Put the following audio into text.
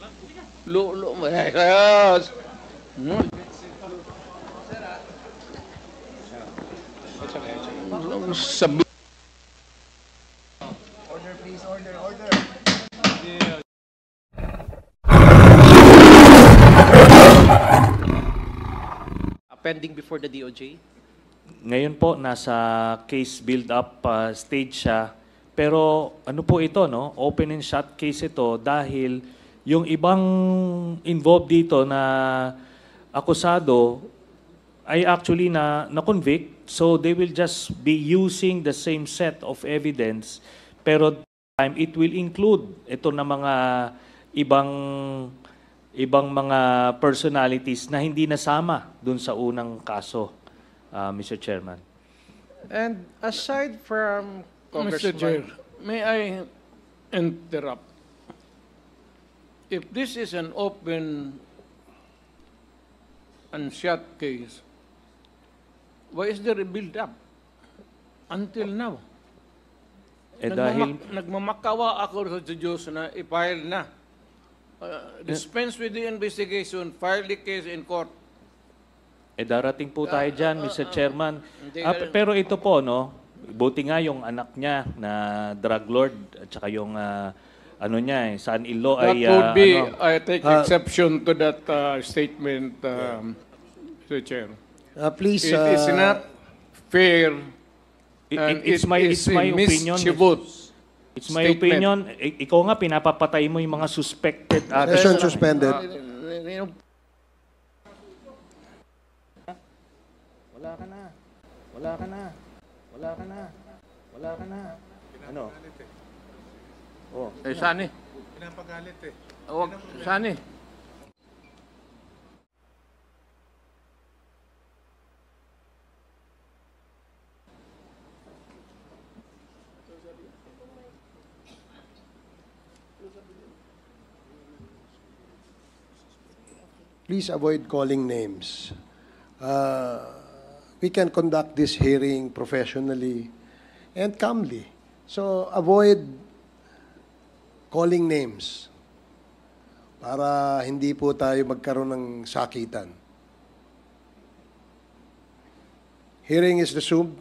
Yes. Sabi. Order, please. Order, order. Pending before the DOJ? Ngayon po, nasa case build-up stage siya. Pero ano po ito, no? Open and shut case ito dahil yung ibang involved dito na akusado ay actually na-convict. So they will just be using the same set of evidence. Pero time it will include ito na mga ibang mga personalities na hindi nasama dun sa unang kaso, Mr. Chairman. And aside from Mr. Chair, Congressman, may I interrupt? If this is an open and shut case, why is there a build-up until now? Dahil Nagmamakawa ako sa Diyos na i-file na. Dispense with the investigation, file the case in court. darating po tayo dyan, Mr. Chairman. Hindi Pero ito po, no, buti nga yung anak niya na drug lord at saka yung ano niya, son-in-law That ay would be, ano, I take exception to that statement, Mr. Chair. Please, It is not fair and it's my opinion. mischievous. It's my statement. opinion. Ikaw nga pinapapatay mo yung mga suspected session suspended. Wala ka na. Wala ka na. Wala ka na. Wala ka na. Ano? Oh. Eh, Sani. Pinapagalit eh. Huwag, Sani. Please avoid calling names. We can conduct this hearing professionally and calmly. So avoid calling names para hindi po tayo magkaroon ng sakitan. Hearing is resumed.